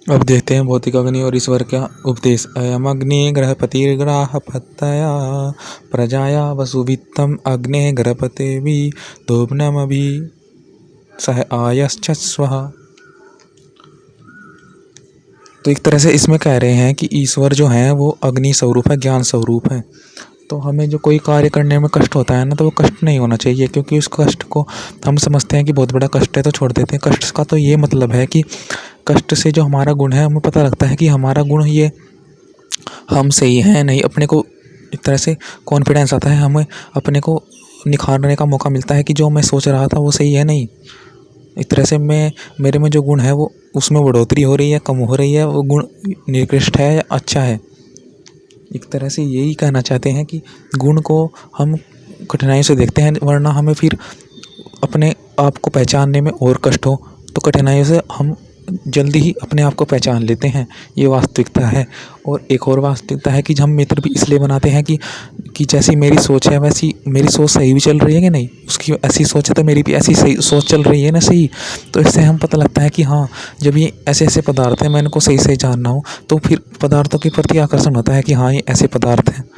अब देखते हैं भौतिक अग्नि और ईश्वर का उपदेश। अयम अग्नि ग्रहपतिर्ग्राह पतया प्रजाया वसुभित्तम अग्ने ग्रहपते भी धूपनम भी सह आयश्च स्वः। तो एक तरह से इसमें कह रहे हैं कि ईश्वर जो है वो अग्नि स्वरूप है, ज्ञान स्वरूप है। तो हमें जो कोई कार्य करने में कष्ट होता है ना, तो वो कष्ट नहीं होना चाहिए, क्योंकि उस कष्ट को हम समझते हैं कि बहुत बड़ा कष्ट है तो छोड़ देते हैं। कष्ट का तो ये मतलब है कि कष्ट से जो हमारा गुण है हमें पता लगता है कि हमारा गुण ये हम सही हैं नहीं, अपने को एक तरह से कॉन्फिडेंस आता है, हमें अपने को निखारने का मौका मिलता है कि जो मैं सोच रहा था वो सही है नहीं। एक तरह से मेरे में जो गुण है वो उसमें बढ़ोतरी हो रही है, कम हो रही है, वो गुण निकृष्ट है या अच्छा है। एक तरह से यही कहना चाहते हैं कि गुण को हम कठिनाई से देखते हैं, वरना हमें फिर अपने आप को पहचानने में और कष्ट हो, तो कठिनाइयों से हम जल्दी ही अपने आप को पहचान लेते हैं। ये वास्तविकता है। और एक और वास्तविकता है कि हम मित्र भी इसलिए बनाते हैं कि जैसी मेरी सोच है वैसी मेरी सोच सही भी चल रही है कि नहीं, उसकी ऐसी सोच है तो मेरी भी ऐसी सही सोच चल रही है ना सही। तो इससे हम पता लगता है कि हाँ, जब ये ऐसे ऐसे पदार्थ हैं मैं इनको सही सही जानना हूँ, तो फिर पदार्थों के प्रति आकर्षण होता है कि हाँ ये ऐसे पदार्थ हैं।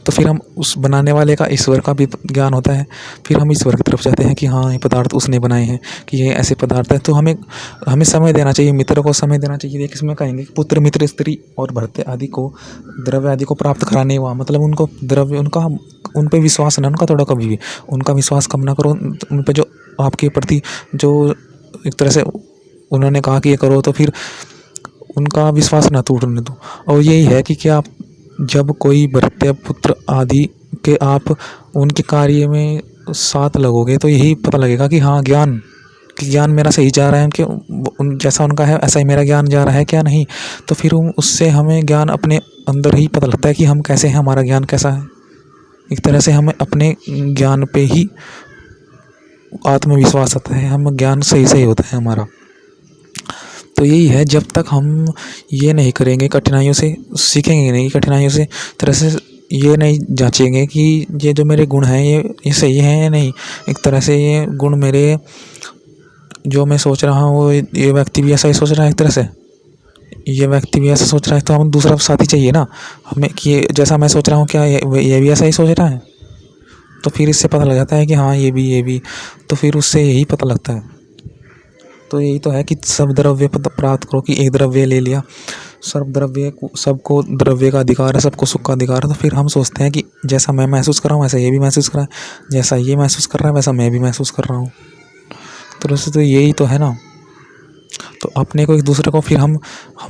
तो फिर हम उस बनाने वाले का, ईश्वर का भी ज्ञान होता है, फिर हम ईश्वर की तरफ जाते हैं कि हाँ ये पदार्थ उसने बनाए हैं, कि ये ऐसे पदार्थ हैं। तो हमें समय देना चाहिए, मित्र को समय देना चाहिए। एक इसमें कहेंगे कि पुत्र मित्र स्त्री और भृत्य आदि को द्रव्य आदि को प्राप्त कराने हुआ, मतलब उनको द्रव्य उन पे विश्वास ना, उनका थोड़ा कभी भी उनका विश्वास कम ना करो। उन पे जो आपके प्रति जो एक तरह से उन्होंने कहा कि ये करो, तो फिर उनका विश्वास ना टूटने दो। और यही है कि क्या जब कोई भृत्य पुत्र आदि के आप उनके कार्य में साथ लगोगे, तो यही पता लगेगा कि हाँ ज्ञान मेरा सही जा रहा है, उनके जैसा उनका है ऐसा ही मेरा ज्ञान जा रहा है क्या नहीं। तो फिर उससे हमें ज्ञान अपने अंदर ही पता लगता है कि हम कैसे हैं, हमारा ज्ञान कैसा है। एक तरह से हमें अपने ज्ञान पे ही आत्मविश्वास आता है, हम ज्ञान सही सही होता है हमारा। तो यही है, जब तक हम ये नहीं करेंगे, कठिनाइयों से सीखेंगे नहीं, कठिनाइयों से तरह से ये नहीं जांचेंगे कि ये जो मेरे गुण हैं ये सही हैं या नहीं। एक तरह से ये गुण मेरे जो मैं सोच रहा हूँ वो ये व्यक्ति भी ऐसा ही सोच रहा है, एक तरह से ये व्यक्ति भी ऐसा सोच रहा है, तो हम दूसरा साथी चाहिए ना हमें कि जैसा मैं सोच रहा हूँ क्या ये भी ऐसा ही सोच रहा है। तो फिर इससे पता लग जाता है कि हाँ ये भी, तो फिर उससे यही पता लगता है। तो यही तो है कि सब द्रव्य प्राप्त करो, कि एक द्रव्य ले लिया, सब द्रव्य सबको द्रव्य का अधिकार है, सबको सुख का अधिकार है। तो फिर हम सोचते हैं कि जैसा मैं महसूस कर रहा हूँ वैसा ये भी महसूस कर रहा है, जैसा ये महसूस कर रहा है वैसा मैं भी महसूस कर रहा हूँ। तो वैसे तो यही तो है ना। तो अपने को एक दूसरे को फिर हम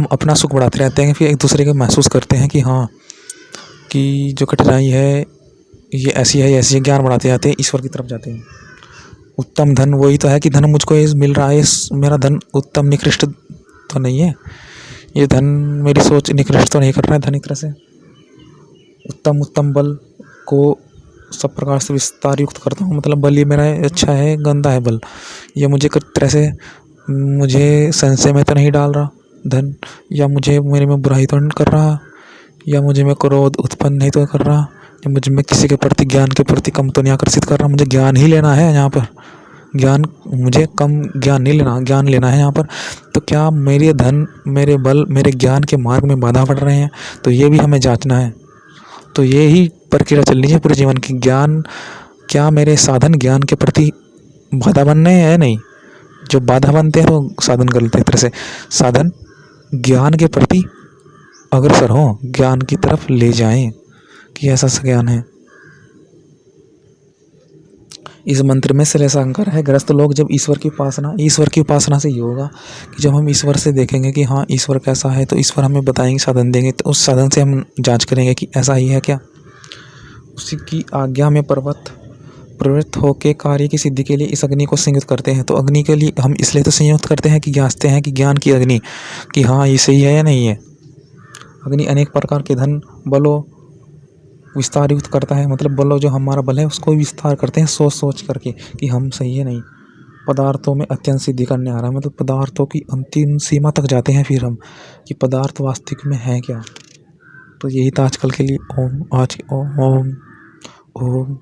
अपना सुख बढ़ाते रहते हैं, फिर एक दूसरे को महसूस करते हैं कि हाँ कि जो कठिनाई है ये ऐसी है ऐसी है, ज्ञान बढ़ाते जाते हैं, ईश्वर की तरफ जाते हैं। उत्तम धन वही तो है कि धन मुझको ये मिल रहा है, मेरा धन उत्तम निकृष्ट तो नहीं है, ये धन मेरी सोच निकृष्ट तो नहीं कर रहा है धन। एक तरह से उत्तम बल को सब प्रकार से विस्तार युक्त करता हूँ, मतलब बल ये मेरा अच्छा है, गंदा है बल, ये मुझे किस तरह से मुझे संशय में तो नहीं डाल रहा धन, या मुझे मेरे में बुराई तो नहीं कर रहा, या मुझे में क्रोध उत्पन्न नहीं तो कर रहा, या मुझे में किसी के प्रति ज्ञान के प्रति कम तो नहीं आकर्षित कर रहा। मुझे ज्ञान ही लेना है यहाँ पर, ज्ञान, मुझे कम ज्ञान नहीं लेना, ज्ञान लेना है यहाँ पर। तो क्या मेरे धन मेरे बल मेरे ज्ञान के मार्ग में बाधा पड़ रहे हैं, तो ये भी हमें जांचना है। तो ये ही प्रक्रिया चलनी है पूरे जीवन की। ज्ञान क्या मेरे साधन ज्ञान के प्रति बाधा बन रहे हैं या नहीं। जो बाधा बनते हैं तो साधन गलत है, एक तरह से साधन ज्ञान के प्रति अग्रसर हो, ज्ञान की तरफ ले जाएं कि ऐसा ज्ञान है। इस मंत्र में श्रेयसांकर है, ग्रस्त लोग जब ईश्वर की उपासना से ये होगा कि जब हम ईश्वर से देखेंगे कि हाँ ईश्वर कैसा है, तो ईश्वर हमें बताएंगे, साधन देंगे, तो उस साधन से हम जांच करेंगे कि ऐसा ही है क्या। उसी की आज्ञा में प्रवृत्त होकर कार्य की सिद्धि के लिए इस अग्नि को संयुक्त करते हैं। तो अग्नि के लिए हम इसलिए तो संयुक्त करते हैं कि जांचते हैं कि ज्ञान की अग्नि कि हाँ ये सही है या नहीं है। अग्नि अनेक प्रकार के धन बलों विस्तार युक्त करता है, मतलब बलो जो हमारा बल है उसको विस्तार करते हैं सोच करके कि हम सही है नहीं। पदार्थों में अत्यंत सिद्धि करने आ रहा है, मतलब पदार्थों की अंतिम सीमा तक जाते हैं फिर हम कि पदार्थ वास्तविक में है क्या। तो यही था आजकल के लिए। ओम।